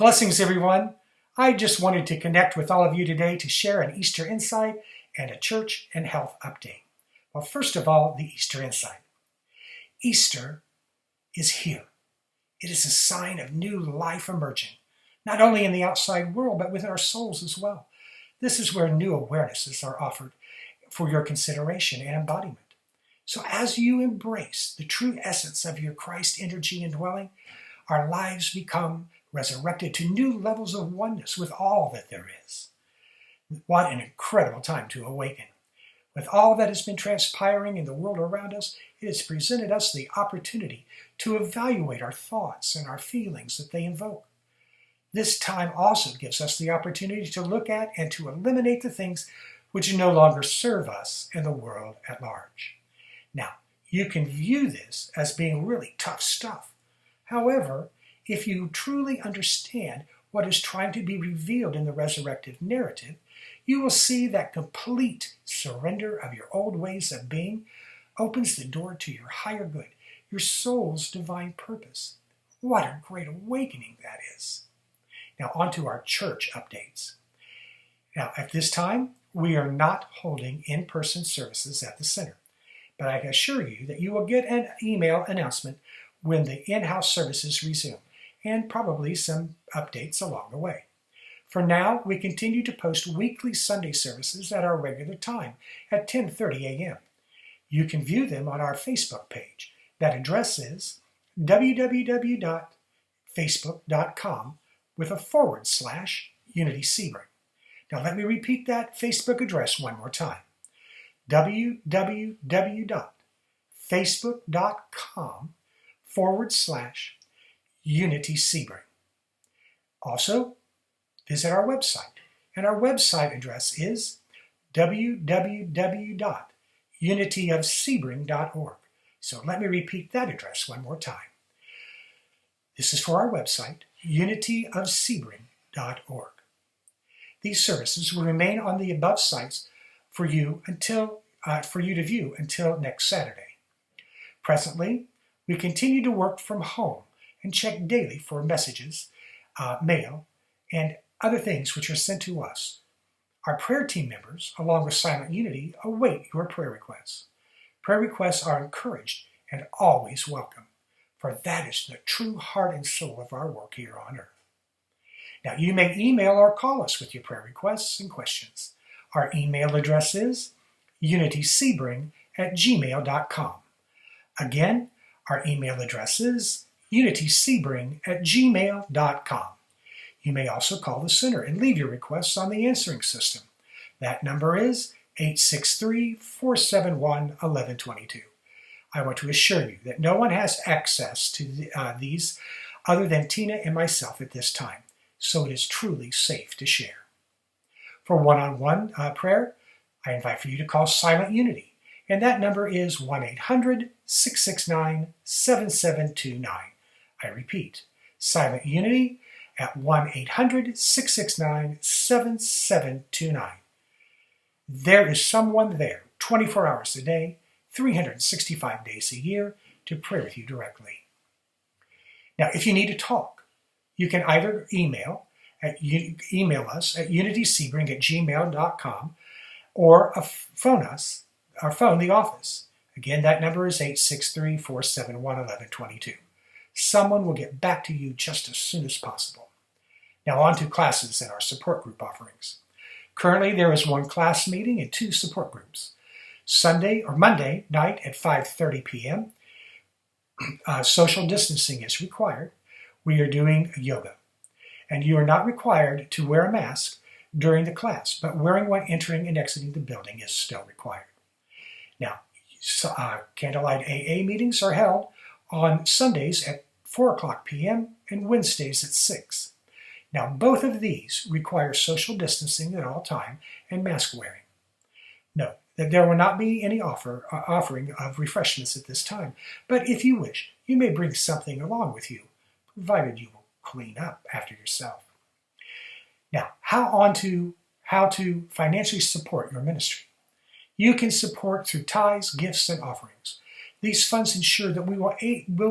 Blessings, everyone. I just wanted to connect with all of you today to share an Easter insight and a church and health update. Well, first of all, the Easter insight. Easter is here. It is a sign of new life emerging, not only in the outside world, but within our souls as well. This is where new awarenesses are offered for your consideration and embodiment. So as you embrace the true essence of your Christ energy and dwelling, our lives become resurrected to new levels of oneness with all that there is. What an incredible time to awaken. With all that has been transpiring in the world around us, it has presented us the opportunity to evaluate our thoughts and our feelings that they invoke. This time also gives us the opportunity to look at and to eliminate the things which no longer serve us and the world at large. Now, you can view this as being really tough stuff. However, if you truly understand what is trying to be revealed in the resurrective narrative, you will see that complete surrender of your old ways of being opens the door to your higher good, your soul's divine purpose. What a great awakening that is. Now, on to our church updates. Now, at this time, we are not holding in-person services at the center, but I can assure you that you will get an email announcement when the in-house services resume, and probably some updates along the way. For now, we continue to post weekly Sunday services at our regular time at 10:30 a.m. You can view them on our Facebook page. That address is www.facebook.com/Unity Sebring. Now let me repeat that Facebook address one more time. www.facebook.com/Unity Sebring. Also, visit our website, and our website address is www.unityofsebring.org. So let me repeat that address one more time. This is for our website, unityofsebring.org. These services will remain on the above sites for you to view until next Saturday. Presently, we continue to work from home and check daily for messages, mail, and other things which are sent to us. Our prayer team members, along with Silent Unity, await your prayer requests. Prayer requests are encouraged and always welcome, for that is the true heart and soul of our work here on earth. Now, you may email or call us with your prayer requests and questions. Our email address is unitysebring@gmail.com. Again, our email address is unitysebring@gmail.com. You may also call the center and leave your requests on the answering system. That number is 863-471-1122. I want to assure you that no one has access to these other than Tina and myself at this time, so it is truly safe to share. For one-on-one prayer, I invite for you to call Silent Unity, and that number is 1-800-669-7729. I repeat, Silent Unity at 1-800-669-7729. There is someone there 24 hours a day, 365 days a year to pray with you directly. Now, if you need to talk, you can either email us at unitysebring@gmail.com or phone the office. Again, that number is 863-471-1122. Someone will get back to you just as soon as possible. Now on to classes and our support group offerings. Currently, there is one class meeting and 2 support groups. Monday night at 5:30 p.m. Social distancing is required. We are doing yoga. And you are not required to wear a mask during the class, but wearing one entering and exiting the building is still required. Now, candlelight AA meetings are held on Sundays at 4:00 p.m. and Wednesdays at 6. Now, both of these require social distancing at all time and mask wearing. Note that there will not be any offering of refreshments at this time, but if you wish, you may bring something along with you, provided you will clean up after yourself. Now, how to financially support your ministry. You can support through tithes, gifts, and offerings. These funds ensure that we will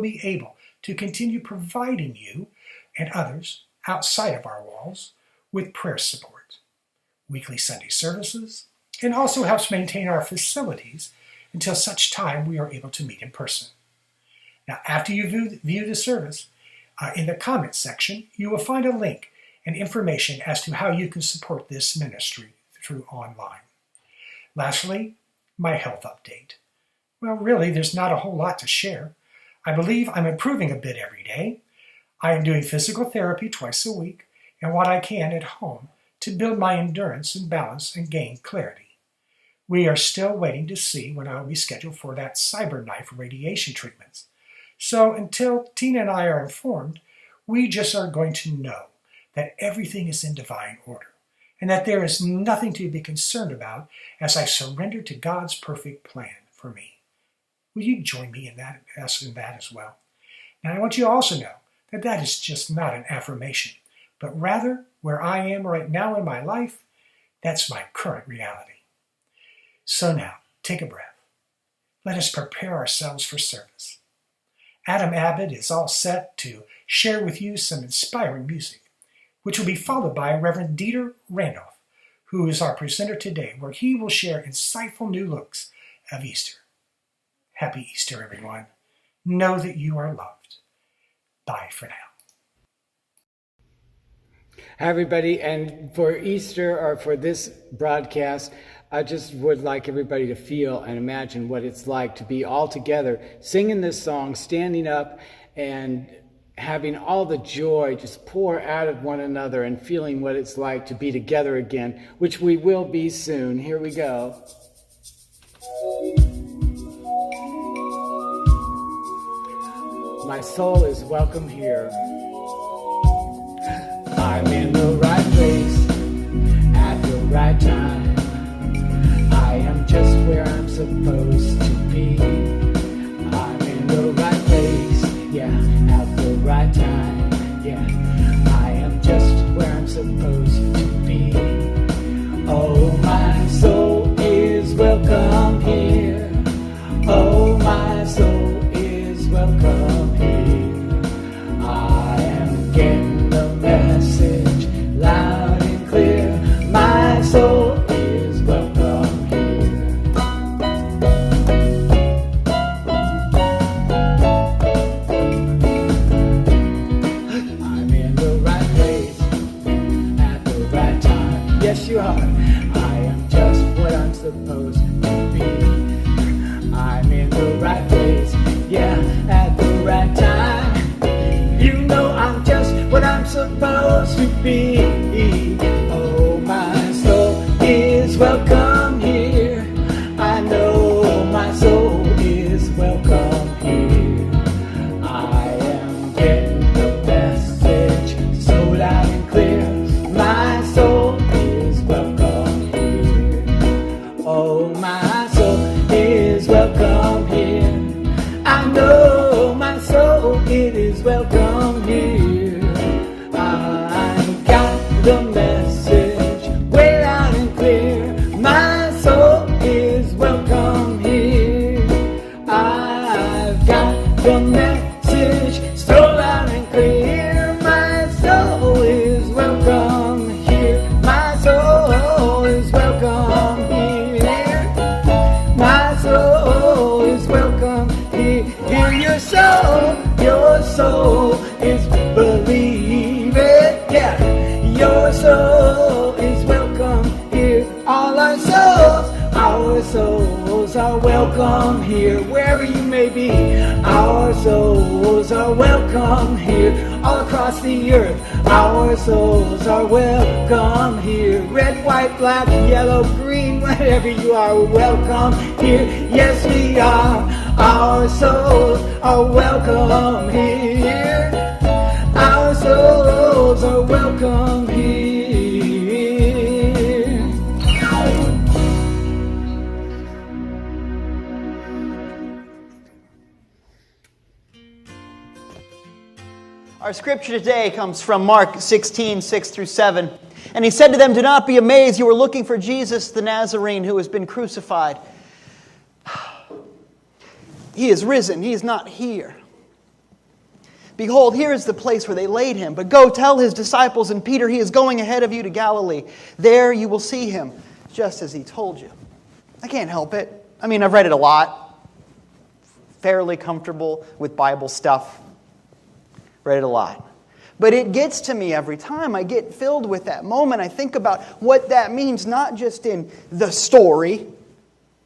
be able to continue providing you and others outside of our walls with prayer support, weekly Sunday services, and also helps maintain our facilities until such time we are able to meet in person. Now, after you view the service, in the comments section, you will find a link and information as to how you can support this ministry through online. Lastly, my health update. Well, really, there's not a whole lot to share. I believe I'm improving a bit every day. I am doing physical therapy twice a week and what I can at home to build my endurance and balance and gain clarity. We are still waiting to see when I will be scheduled for that cyberknife radiation treatments. So until Tina and I are informed, we just are going to know that everything is in divine order and that there is nothing to be concerned about as I surrender to God's perfect plan for me. Will you join me in that as well? Now I want you to also know that that is just not an affirmation, but rather where I am right now in my life, that's my current reality. So now, take a breath. Let us prepare ourselves for service. Adam Abbott is all set to share with you some inspiring music, which will be followed by Reverend Dieter Randolph, who is our presenter today, where he will share insightful new looks of Easter. Happy Easter, everyone. Know that you are loved. Bye for now. Hi, everybody. And for Easter, or for this broadcast, I just would like everybody to feel and imagine what it's like to be all together, singing this song, standing up, and having all the joy just pour out of one another and feeling what it's like to be together again, which we will be soon. Here we go. My soul is welcome here. I'm in the right place at the right time. I am just where I'm supposed to be. I'm in the right place, yeah, at the right time. Yeah, I am just where I'm supposed to be. Oh, my soul is welcome here. Oh, my soul is welcome here. I am getting the message loud and clear. My soul is welcome here. I'm in the right place at the right time. Yes, you are. I am just what I'm supposed to be. I'm in the right place, yeah, at the right time. You know I'm just what I'm supposed to be. Oh, my soul is welcome here. I know my soul is welcome here. I am getting the message so loud and clear. My soul is welcome here. Oh, my soul is welcome here. I know my soul, it is welcome here. I got the message way loud and clear. My soul is welcome here. I've got the message so loud and clear. My soul is welcome here. My soul is welcome here. My soul is welcome here. Hear your soul is believing. Yeah, your soul is welcome here. All our souls are welcome here. Wherever you may be, our souls are welcome here. All across the earth, our souls are welcome here. Red, white, black, yellow, green, whatever you are, welcome here. Yes, we are. Our souls are welcome here. Our souls are welcome here. Our scripture today comes from Mark 16, 6 through 7. And he said to them, "Do not be amazed. You are looking for Jesus the Nazarene who has been crucified. He is risen. He is not here. Behold, here is the place where they laid him. But go tell his disciples and Peter, he is going ahead of you to Galilee. There you will see him, just as he told you. I can't help it. I mean, I've read it a lot. Fairly comfortable with Bible stuff. Read it a lot. But it gets to me every time. I get filled with that moment. I think about what that means, not just in the story,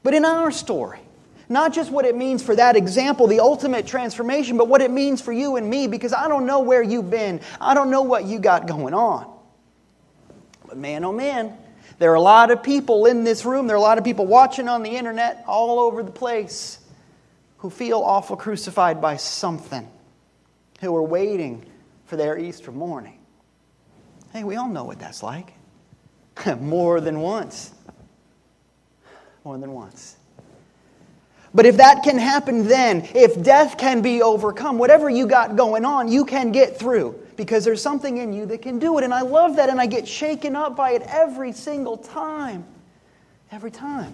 but in our story. Not just what it means for that example, the ultimate transformation, but what it means for you and me, because I don't know where you've been. I don't know what you got going on. But man, oh man, there are a lot of people in this room, there are a lot of people watching on the internet all over the place who feel awful crucified by something, who are waiting for their Easter morning. Hey, we all know what that's like. More than once. More than once. But if that can happen then, if death can be overcome, whatever you got going on, you can get through. Because there's something in you that can do it. And I love that, and I get shaken up by it every single time. Every time.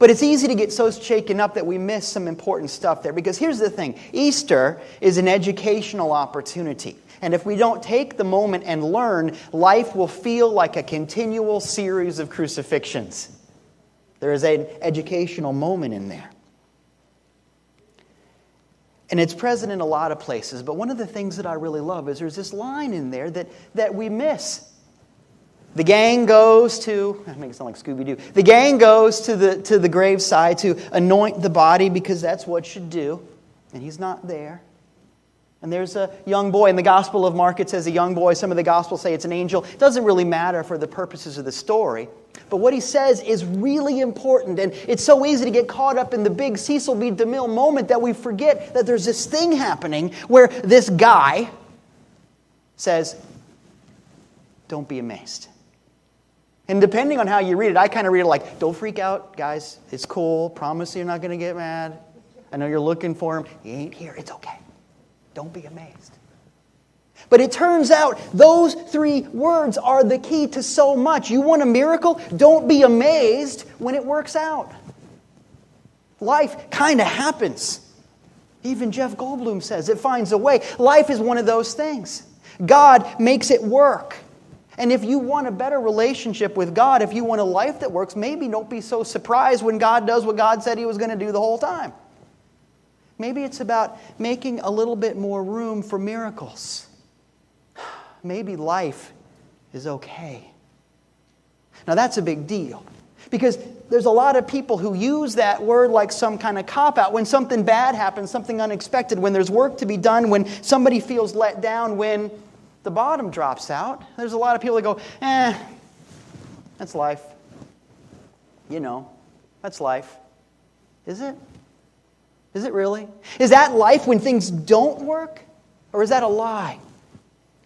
But it's easy to get so shaken up that we miss some important stuff there. Because here's the thing. Easter is an educational opportunity. And if we don't take the moment and learn, life will feel like a continual series of crucifixions. There is an educational moment in there. And it's present in a lot of places. But one of the things that I really love is there's this line in there that we miss. The gang goes to, I make it sound like Scooby-Doo. The gang goes to the graveside to anoint the body because that's what should do. And he's not there. And there's a young boy. In the Gospel of Mark, it says a young boy. Some of the Gospels say it's an angel. It doesn't really matter for the purposes of the story. But what he says is really important. And it's so easy to get caught up in the big Cecil B. DeMille moment that we forget that there's this thing happening where this guy says, don't be amazed. And depending on how you read it, I kind of read it like, don't freak out, guys. It's cool. Promise you're not going to get mad. I know you're looking for him. He ain't here. It's okay. Don't be amazed. But it turns out those three words are the key to so much. You want a miracle? Don't be amazed when it works out. Life kind of happens. Even Jeff Goldblum says it finds a way. Life is one of those things. God makes it work. And if you want a better relationship with God, if you want a life that works, maybe don't be so surprised when God does what God said He was going to do the whole time. Maybe it's about making a little bit more room for miracles. Maybe life is okay. Now that's a big deal. Because there's a lot of people who use that word like some kind of cop-out. When something bad happens, something unexpected, when there's work to be done, when somebody feels let down, when the bottom drops out, there's a lot of people that go, that's life. You know, that's life. Is it? Is it really? Is that life when things don't work? Or is that a lie?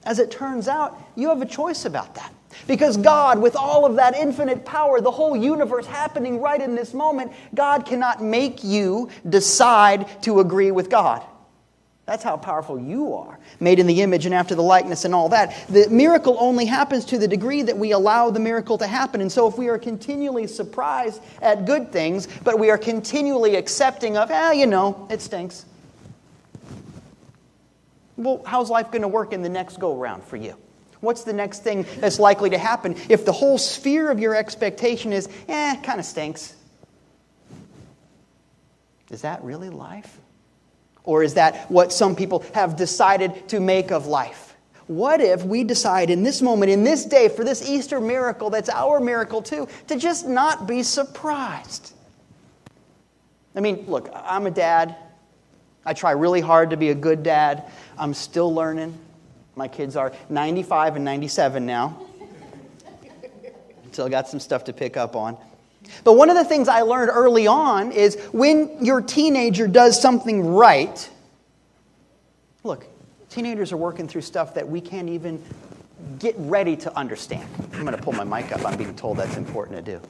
As it turns out, you have a choice about that. Because God, with all of that infinite power, the whole universe happening right in this moment, God cannot make you decide to agree with God. That's how powerful you are, made in the image and after the likeness and all that. The miracle only happens to the degree that we allow the miracle to happen. And so if we are continually surprised at good things, but we are continually accepting of, it stinks. Well, how's life going to work in the next go-round for you? What's the next thing that's likely to happen if the whole sphere of your expectation is, kind of stinks? Is that really life? Or is that what some people have decided to make of life? What if we decide in this moment, in this day, for this Easter miracle that's our miracle too, to just not be surprised? I mean, look, I'm a dad. I try really hard to be a good dad. I'm still learning. My kids are 95 and 97 now. Still got some stuff to pick up on. But one of the things I learned early on is when your teenager does something right, look, teenagers are working through stuff that we can't even get ready to understand. I'm going to pull my mic up. I'm being told that's important to do.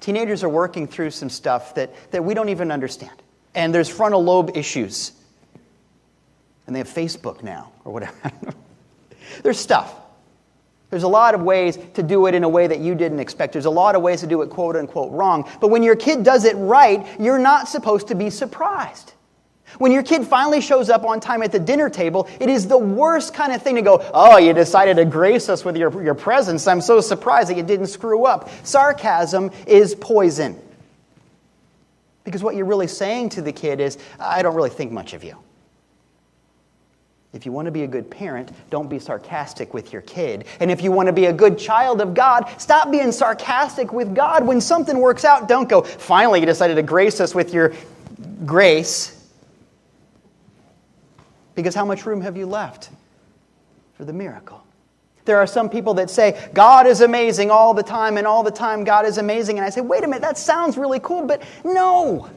Teenagers are working through some stuff that we don't even understand. And there's frontal lobe issues. And they have Facebook now, or whatever. There's stuff. There's a lot of ways to do it in a way that you didn't expect. There's a lot of ways to do it quote-unquote wrong. But when your kid does it right, you're not supposed to be surprised. When your kid finally shows up on time at the dinner table, it is the worst kind of thing to go, oh, you decided to grace us with your presence. I'm so surprised that you didn't screw up. Sarcasm is poison. Because what you're really saying to the kid is, I don't really think much of you. If you want to be a good parent, don't be sarcastic with your kid. And if you want to be a good child of God, stop being sarcastic with God. When something works out, don't go, finally you decided to grace us with your grace. Because how much room have you left for the miracle? There are some people that say, God is amazing all the time, and all the time God is amazing. And I say, wait a minute, that sounds really cool, but no.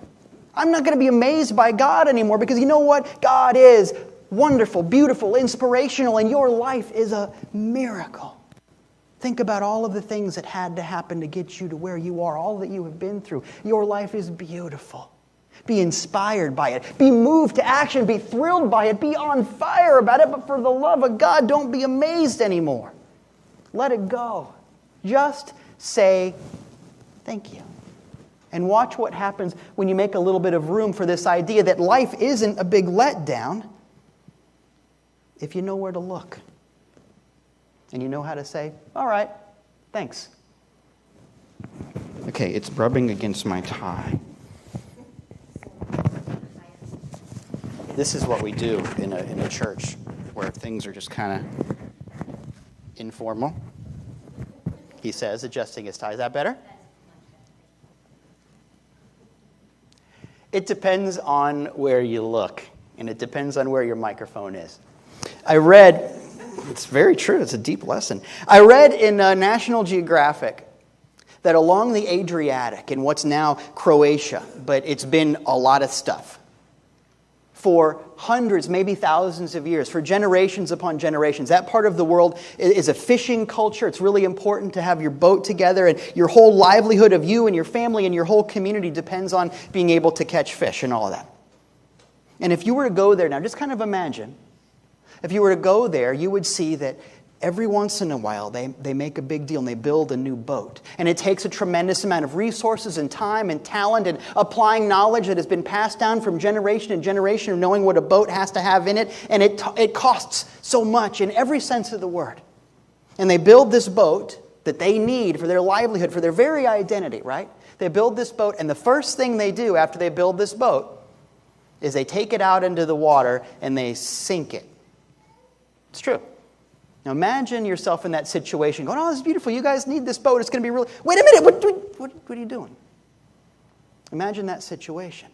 I'm not going to be amazed by God anymore, because you know what? God is wonderful, beautiful, inspirational, and your life is a miracle. Think about all of the things that had to happen to get you to where you are, all that you have been through. Your life is beautiful. Be inspired by it. Be moved to action. Be thrilled by it. Be on fire about it. But for the love of God, don't be amazed anymore. Let it go. Just say thank you. And watch what happens when you make a little bit of room for this idea that life isn't a big letdown if you know where to look. And you know how to say, all right, thanks. Okay, it's rubbing against my tie. This is what we do in a church where things are just kind of informal. He says, adjusting his tie. Is that better? It depends on where you look, and it depends on where your microphone is. I read, it's very true, it's a deep lesson. I read in National Geographic that along the Adriatic, in what's now Croatia, but it's been a lot of stuff, for hundreds, maybe thousands of years, for generations upon generations. That part of the world is a fishing culture. It's really important to have your boat together, and your whole livelihood of you and your family and your whole community depends on being able to catch fish and all of that. And if you were to go there now, just kind of imagine, if you were to go there, you would see that every once in a while they make a big deal and they build a new boat. And it takes a tremendous amount of resources and time and talent and applying knowledge that has been passed down from generation to generation of knowing what a boat has to have in it. And it costs so much in every sense of the word. And they build this boat that they need for their livelihood, for their very identity, right? They build this boat, and the first thing they do after they build this boat is they take it out into the water and they sink it. It's true. Now imagine yourself in that situation going, oh, this is beautiful. You guys need this boat. It's going to be really... Wait a minute. What are you doing? Imagine that situation.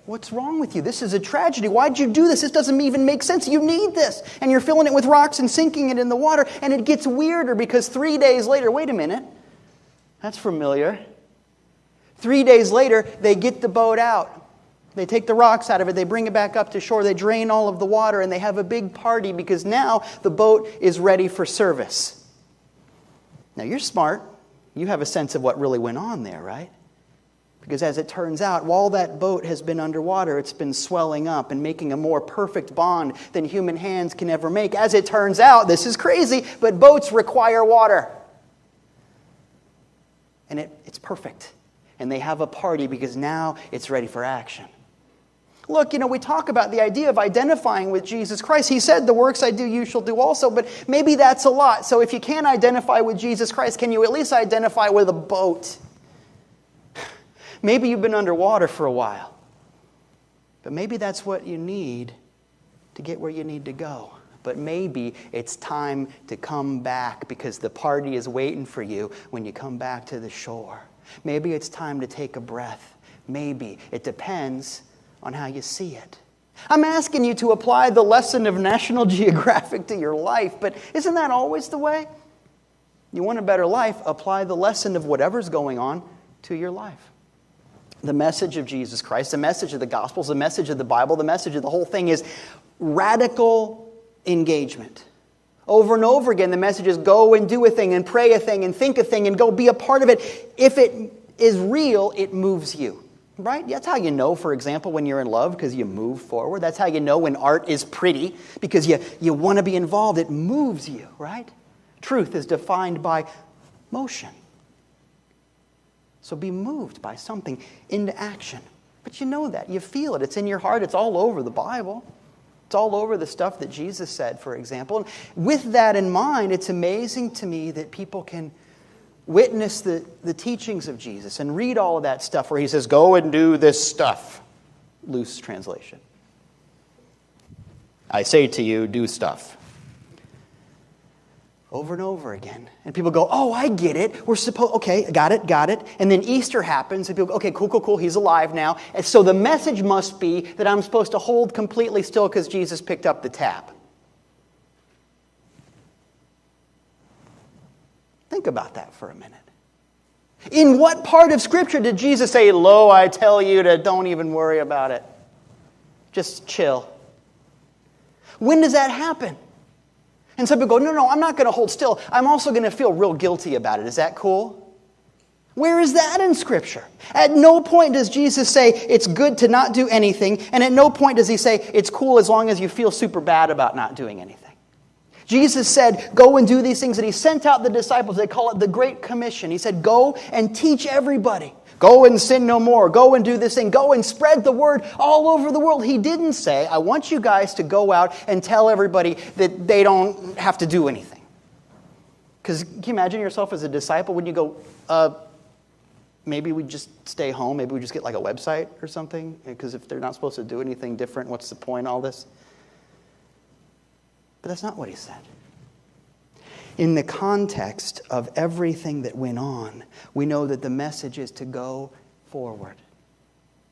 What's wrong with you? This is a tragedy. Why'd you do this? This doesn't even make sense. You need this. And you're filling it with rocks and sinking it in the water. And it gets weirder because 3 days later... Wait a minute. That's familiar. 3 days later, they get the boat out. They take the rocks out of it, they bring it back up to shore, they drain all of the water, and they have a big party because now the boat is ready for service. Now you're smart. You have a sense of what really went on there, right? Because as it turns out, while that boat has been underwater, it's been swelling up and making a more perfect bond than human hands can ever make. As it turns out, this is crazy, but boats require water. And it's perfect. And they have a party because now it's ready for action. Look, we talk about the idea of identifying with Jesus Christ. He said, the works I do, you shall do also. But maybe that's a lot. So if you can't identify with Jesus Christ, can you at least identify with a boat? Maybe you've been underwater for a while. But maybe that's what you need to get where you need to go. But maybe it's time to come back because the party is waiting for you when you come back to the shore. Maybe it's time to take a breath. Maybe. It depends on how you see it. I'm asking you to apply the lesson of National Geographic to your life, but isn't that always the way? You want a better life, apply the lesson of whatever's going on to your life. The message of Jesus Christ, the message of the Gospels, the message of the Bible, the message of the whole thing is radical engagement. Over and over again, the message is go and do a thing and pray a thing and think a thing and go be a part of it. If it is real, it moves you. Right? That's how you know, for example, when you're in love, because you move forward. That's how you know when art is pretty, because you want to be involved. It moves you, right? Truth is defined by motion. So be moved by something into action. But you know that. You feel it. It's in your heart. It's all over the Bible. It's all over the stuff that Jesus said, for example. And with that in mind, it's amazing to me that people can witness the teachings of Jesus and read all of that stuff where he says, go and do this stuff. Loose translation. I say to you, do stuff. Over and over again. And people go, oh, I get it. We're supposed, okay, got it. And then Easter happens, and people go, okay, cool, he's alive now. And so the message must be that I'm supposed to hold completely still because Jesus picked up the tab. Think about that for a minute. In what part of Scripture did Jesus say, lo, I tell you to don't even worry about it? Just chill. When does that happen? And some people go, no, I'm not going to hold still. I'm also going to feel real guilty about it. Is that cool? Where is that in Scripture? At no point does Jesus say it's good to not do anything, and at no point does he say it's cool as long as you feel super bad about not doing anything. Jesus said, go and do these things, and he sent out the disciples. They call it the Great Commission. He said, go and teach everybody. Go and sin no more. Go and do this thing. Go and spread the word all over the world. He didn't say, I want you guys to go out and tell everybody that they don't have to do anything. Because can you imagine yourself as a disciple when you go, maybe we just stay home. Maybe we just get like a website or something. Because if they're not supposed to do anything different, what's the point of all this? But that's not what he said. In the context of everything that went on, we know that the message is to go forward.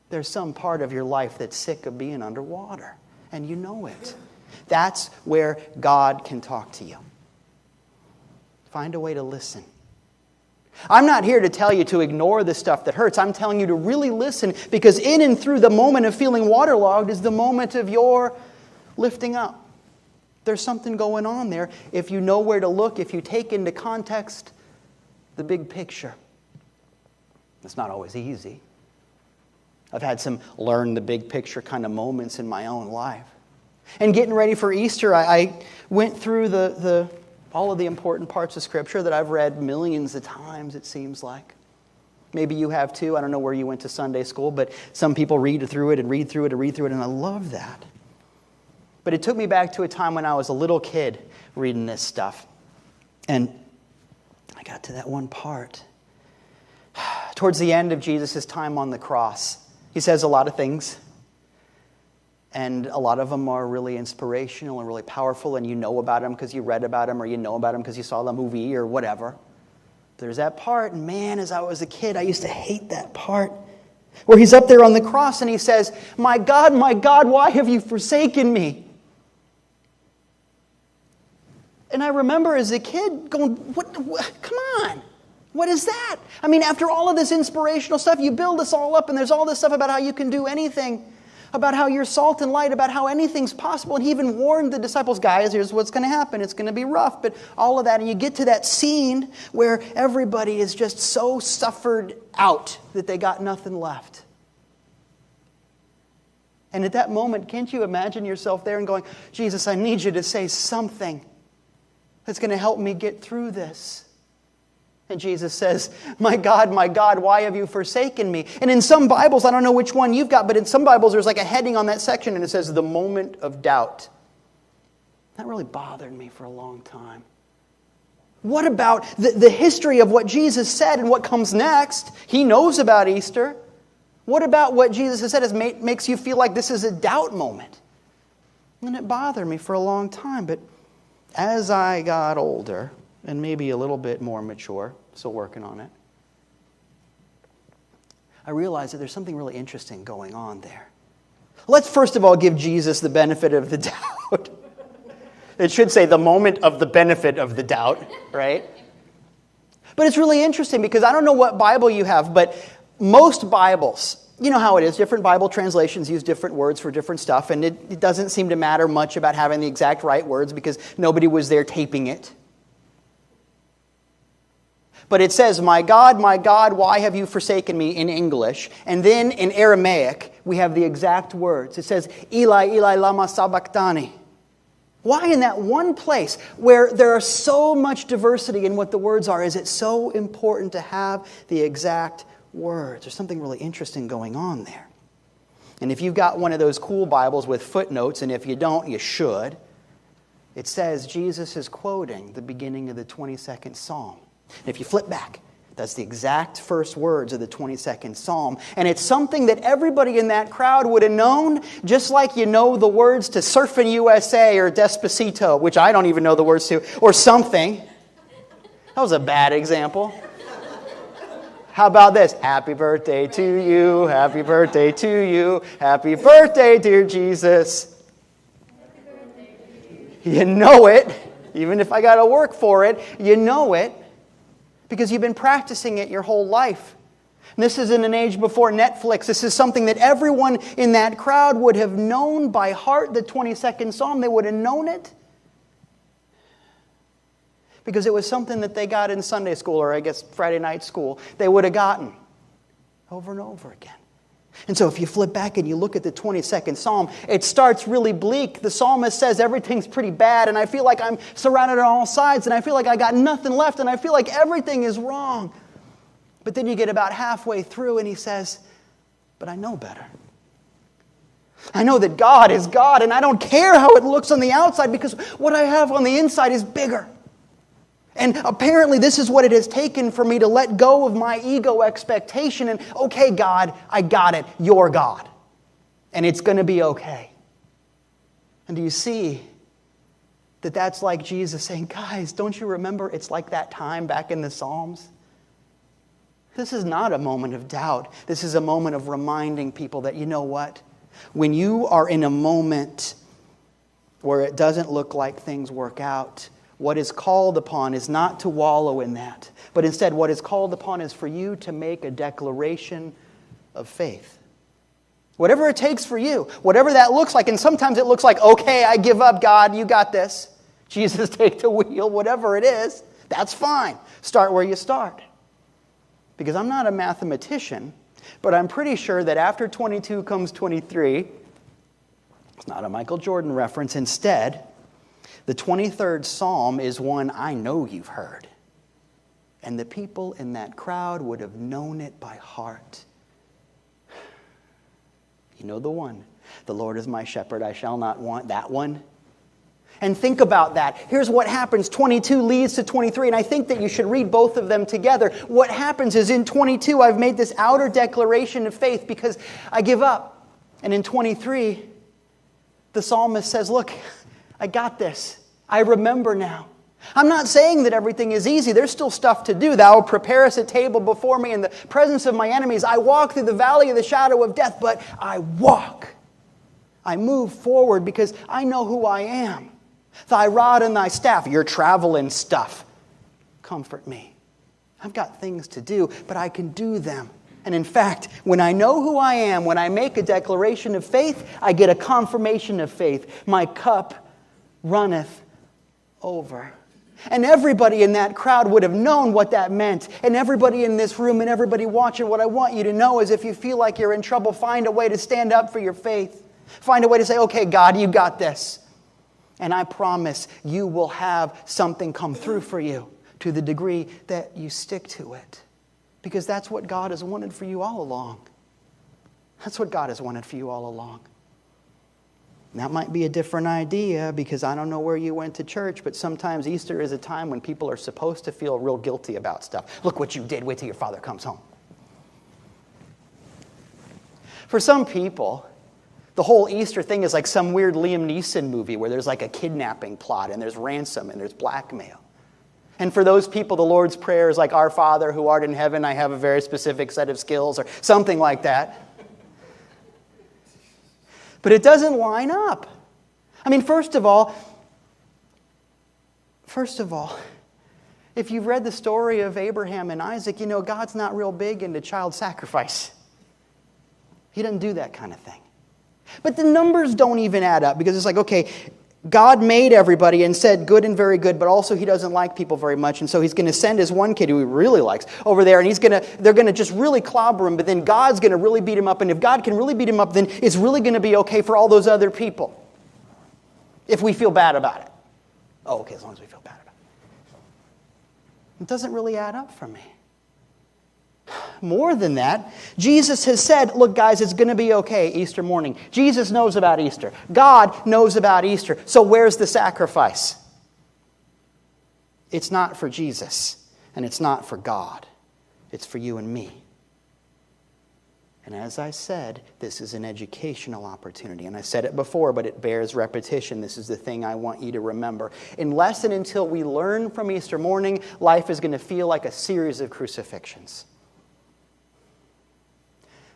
There's some part of your life that's sick of being underwater, and you know it. That's where God can talk to you. Find a way to listen. I'm not here to tell you to ignore the stuff that hurts. I'm telling you to really listen, because in and through the moment of feeling waterlogged is the moment of your lifting up. There's something going on there if you know where to look, if you take into context the big picture. It's not always easy. I've had some learn the big picture kind of moments in my own life. And getting ready for Easter, I went through all of the important parts of Scripture that I've read millions of times, it seems like. Maybe you have too. I don't know where you went to Sunday school, but some people read through it, and I love that. But it took me back to a time when I was a little kid reading this stuff. And I got to that one part. Towards the end of Jesus' time on the cross, he says a lot of things. And a lot of them are really inspirational and really powerful. And you know about them because you read about them, or you know about them because you saw the movie or whatever. There's that part. And man, as I was a kid, I used to hate that part. Where he's up there on the cross and he says, my God, why have you forsaken me? And I remember as a kid going, what, come on, what is that? I mean, after all of this inspirational stuff, you build this all up, and there's all this stuff about how you can do anything, about how you're salt and light, about how anything's possible. And he even warned the disciples, guys, here's what's going to happen. It's going to be rough, but all of that. And you get to that scene where everybody is just so suffered out that they got nothing left. And at that moment, can't you imagine yourself there and going, Jesus, I need you to say something that's going to help me get through this. And Jesus says, my God, why have you forsaken me? And in some Bibles, I don't know which one you've got, but in some Bibles there's like a heading on that section and it says, the moment of doubt. That really bothered me for a long time. What about the history of what Jesus said and what comes next? He knows about Easter. What about what Jesus has said makes you feel like this is a doubt moment? And it bothered me for a long time, but as I got older, and maybe a little bit more mature, still working on it, I realized that there's something really interesting going on there. Let's first of all give Jesus the benefit of the doubt. It should say the moment of the benefit of the doubt, right? But it's really interesting because I don't know what Bible you have, but most Bibles, you know how it is, different Bible translations use different words for different stuff, and it doesn't seem to matter much about having the exact right words because nobody was there taping it. But it says, my God, why have you forsaken me in English? And then in Aramaic, we have the exact words. It says, Eli, Eli, lama sabachthani. Why in that one place where there is so much diversity in what the words are, is it so important to have the exact words? There's something really interesting going on there. And if you've got one of those cool Bibles with footnotes, and if you don't, you should, it says Jesus is quoting the beginning of the 22nd Psalm. And if you flip back, that's the exact first words of the 22nd Psalm. And it's something that everybody in that crowd would have known, just like you know the words to Surfin' USA or Despacito, which I don't even know the words to, or something. That was a bad example. How about this? Happy birthday to you, happy birthday to you, happy birthday, dear Jesus. You know it, even if I got to work for it, you know it, because you've been practicing it your whole life. And this is in an age before Netflix. This is something that everyone in that crowd would have known by heart, the 22nd Psalm. They would have known it. Because it was something that they got in Sunday school, or I guess Friday night school. They would have gotten over and over again. And so if you flip back and you look at the 22nd Psalm, it starts really bleak. The psalmist says everything's pretty bad, and I feel like I'm surrounded on all sides, and I feel like I got nothing left, and I feel like everything is wrong. But then you get about halfway through, and he says, but I know better. I know that God is God, and I don't care how it looks on the outside, because what I have on the inside is bigger. And apparently this is what it has taken for me to let go of my ego expectation and, okay, God, I got it. You're God. And it's going to be okay. And do you see that that's like Jesus saying, guys, don't you remember it's like that time back in the Psalms? This is not a moment of doubt. This is a moment of reminding people that, you know what? When you are in a moment where it doesn't look like things work out, what is called upon is not to wallow in that, but instead what is called upon is for you to make a declaration of faith. Whatever it takes for you, whatever that looks like, and sometimes it looks like, okay, I give up, God, you got this. Jesus, take the wheel, whatever it is, that's fine. Start where you start. Because I'm not a mathematician, but I'm pretty sure that after 22 comes 23. It's not a Michael Jordan reference. Instead, the 23rd Psalm is one I know you've heard. And the people in that crowd would have known it by heart. You know the one. The Lord is my shepherd, I shall not want. That one. And think about that. Here's what happens. 22 leads to 23, and I think that you should read both of them together. What happens is in 22, I've made this outer declaration of faith because I give up. And in 23, the psalmist says, look, I got this. I remember now. I'm not saying that everything is easy. There's still stuff to do. Thou preparest a table before me in the presence of my enemies. I walk through the valley of the shadow of death, but I walk. I move forward because I know who I am. Thy rod and thy staff, your traveling stuff, comfort me. I've got things to do, but I can do them. And in fact, when I know who I am, when I make a declaration of faith, I get a confirmation of faith. My cup runneth over. And everybody in that crowd would have known what that meant. And everybody in this room and everybody watching, what I want you to know is if you feel like you're in trouble, find a way to stand up for your faith. Find a way to say, okay, God, you got this. And I promise you will have something come through for you to the degree that you stick to it. Because that's what God has wanted for you all along. That's what God has wanted for you all along. That might be a different idea because I don't know where you went to church, but sometimes Easter is a time when people are supposed to feel real guilty about stuff. Look what you did. Wait till your father comes home. For some people, the whole Easter thing is like some weird Liam Neeson movie where there's like a kidnapping plot and there's ransom and there's blackmail. And for those people, the Lord's Prayer is like, Our Father who art in heaven, I have a very specific set of skills, or something like that. But it doesn't line up. I mean, first of all, if you've read the story of Abraham and Isaac, you know God's not real big into child sacrifice. He doesn't do that kind of thing. But the numbers don't even add up because it's like, okay, God made everybody and said good and very good, but also he doesn't like people very much. And so he's going to send his one kid who he really likes over there, and they're going to just really clobber him, but then God's going to really beat him up. And if God can really beat him up, then it's really going to be okay for all those other people. If we feel bad about it. Oh, okay, as long as we feel bad about it. It doesn't really add up for me. More than that, Jesus has said, look guys, it's going to be okay Easter morning. Jesus knows about Easter. God knows about Easter. So where's the sacrifice? It's not for Jesus, and it's not for God. It's for you and me. And as I said, this is an educational opportunity. And I said it before, but it bears repetition. This is the thing I want you to remember. Unless and until we learn from Easter morning, life is going to feel like a series of crucifixions.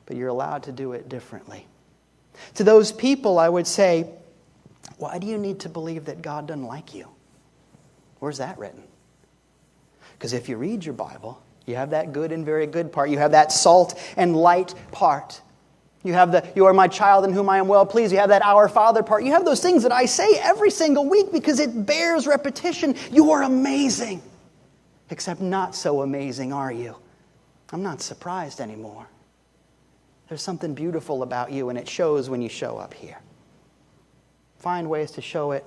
But you're allowed to do it differently. To those people, I would say, why do you need to believe that God doesn't like you? Where's that written? Because if you read your Bible, you have that good and very good part. You have that salt and light part. You have the, you are my child in whom I am well pleased. You have that our Father part. You have those things that I say every single week because it bears repetition. You are amazing. Except not so amazing, are you? I'm not surprised anymore. There's something beautiful about you, and it shows when you show up here. Find ways to show it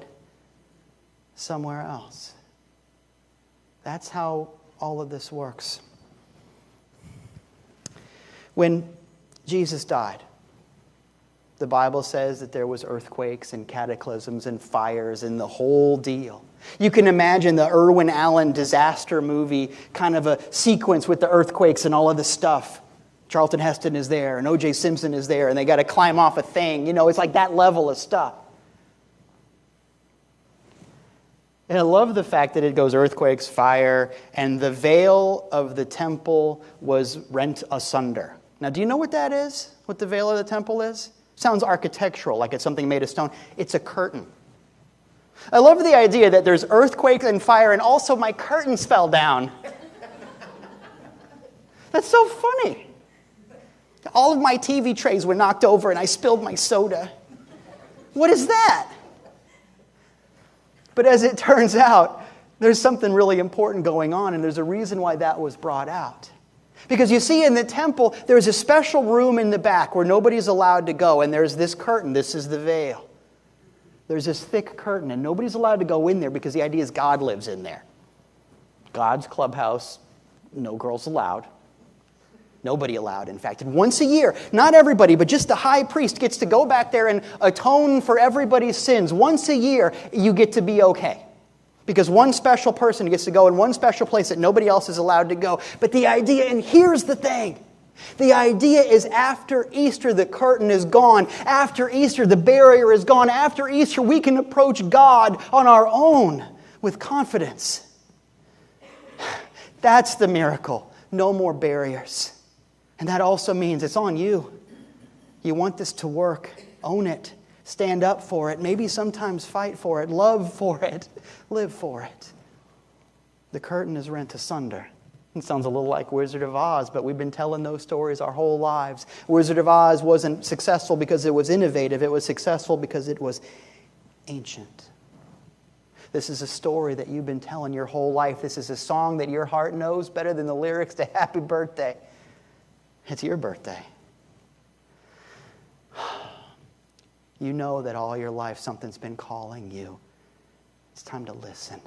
somewhere else. That's how all of this works. When Jesus died, the Bible says that there was earthquakes and cataclysms and fires and the whole deal. You can imagine the Irwin Allen disaster movie kind of a sequence with the earthquakes and all of the stuff. Charlton Heston is there, and O.J. Simpson is there, and they got to climb off a thing. You know, it's like that level of stuff. And I love the fact that it goes earthquakes, fire, and the veil of the temple was rent asunder. Now, do you know what that is? What the veil of the temple is? Sounds architectural, like it's something made of stone. It's a curtain. I love the idea that there's earthquakes and fire, and also my curtains fell down. That's so funny. All of my TV trays were knocked over and I spilled my soda. What is that? But as it turns out, there's something really important going on, and there's a reason why that was brought out. Because you see, in the temple, there's a special room in the back where nobody's allowed to go, and there's this curtain. This is the veil. There's this thick curtain, and nobody's allowed to go in there because the idea is God lives in there. God's clubhouse, no girls allowed. Nobody allowed, in fact. And once a year, not everybody, but just the high priest gets to go back there and atone for everybody's sins. Once a year, you get to be okay. Because one special person gets to go in one special place that nobody else is allowed to go. But the idea, and here's the thing, the idea is after Easter, the curtain is gone. After Easter, the barrier is gone. After Easter, we can approach God on our own with confidence. That's the miracle. No more barriers. And that also means it's on you. You want this to work. Own it. Stand up for it. Maybe sometimes fight for it. Love for it. Live for it. The curtain is rent asunder. It sounds a little like Wizard of Oz, but we've been telling those stories our whole lives. Wizard of Oz wasn't successful because it was innovative. It was successful because it was ancient. This is a story that you've been telling your whole life. This is a song that your heart knows better than the lyrics to Happy Birthday. It's your birthday. You know that all your life something's been calling you. It's time to listen.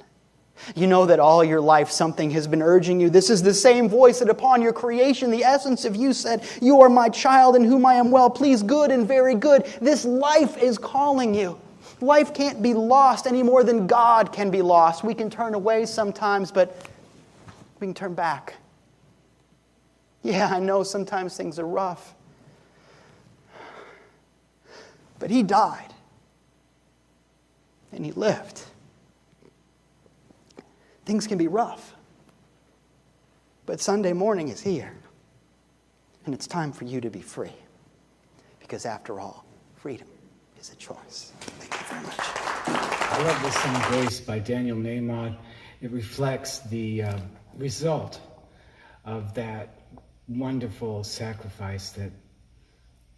You know that all your life something has been urging you. This is the same voice that upon your creation, the essence of you said, "You are my child in whom I am well pleased, good and very good." This life is calling you. Life can't be lost any more than God can be lost. We can turn away sometimes, but we can turn back. Yeah, I know sometimes things are rough. But He died. And He lived. Things can be rough. But Sunday morning is here. And it's time for you to be free. Because after all, freedom is a choice. Thank you very much. I love this song, Grace, by Daniel Nahmod. It reflects the result of that wonderful sacrifice that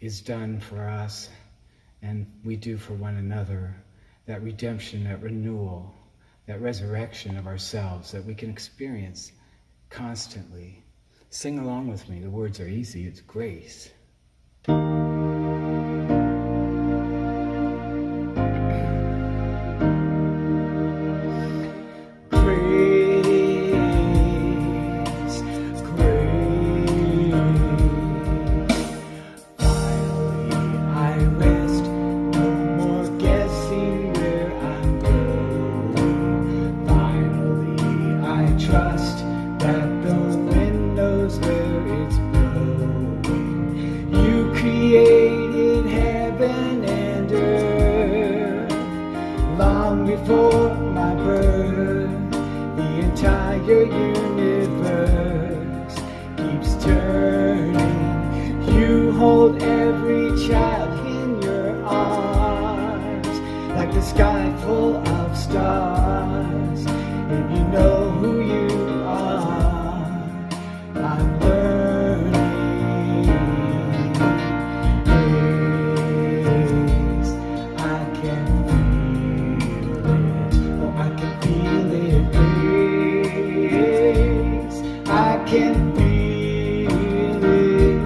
is done for us and we do for one another, that redemption, that renewal, that resurrection of ourselves that we can experience constantly. Sing along with me. The words are easy. It's grace. Grace, grace. full of stars. If you know who you are, I'm learning grace. I can feel it. Oh, I can feel it. Grace. I can feel it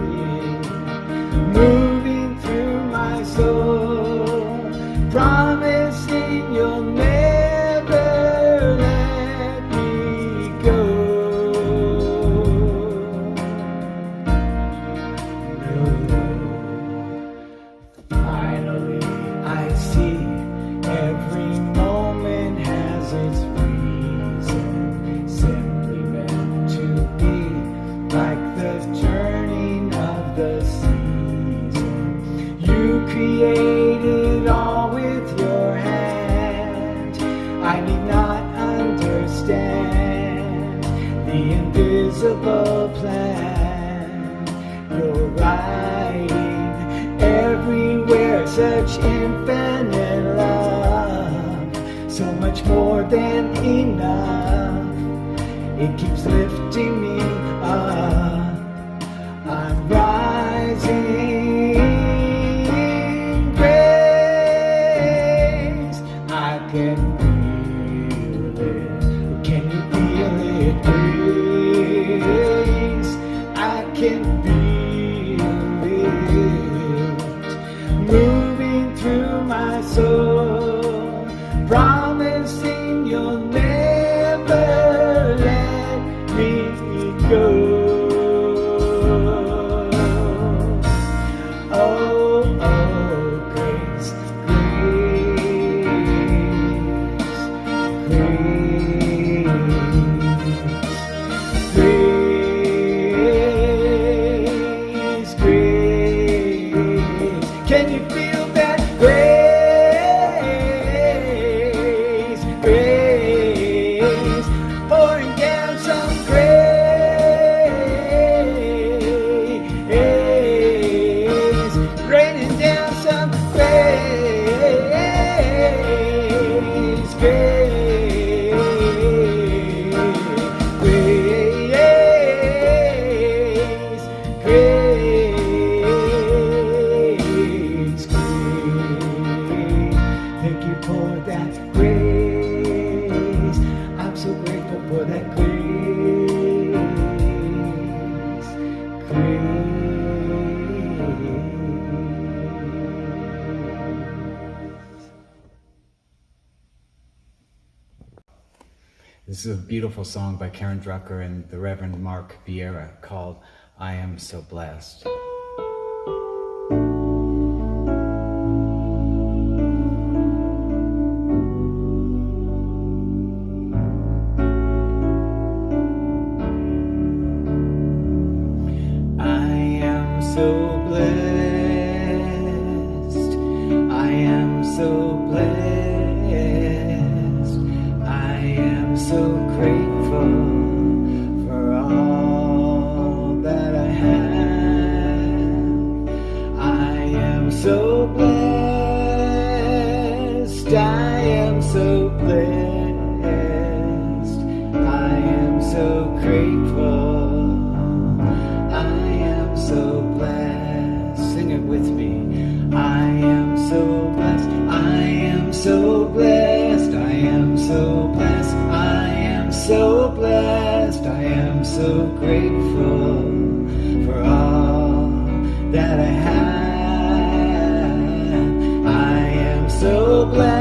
moving through my soul, promising you'll never let me go. No. Finally, I see every moment has its reason, simply meant to be, like the turning of the season. You created all with your hand. I need not understand the invisible plan. You're writing everywhere such infinite love, so much more than enough. It keeps lifting me up. I'm rising. Grace, I can feel it. Can you feel it? Grace, I can feel it moving through my soul, promising you'll never let me go. Oh, oh, grace, grace, grace, grace. Can you feel that? Grace, grace, pouring down some grace, raining down some grace, grace, grace, grace, grace. Thank you for that grace. I'm so grateful for that grace, grace. This is a beautiful song by Karen Drucker and the Reverend Mark Vieira called I Am So Blessed. I am so blessed. I am so blessed. I am so grateful for all that I have. I am so blessed. I am so blessed. I am so grateful. I am so blessed. Sing it with me. I am so blessed. I am so blessed. I am so blessed. I am so blessed. I am so grateful for all that I have. I am so blessed.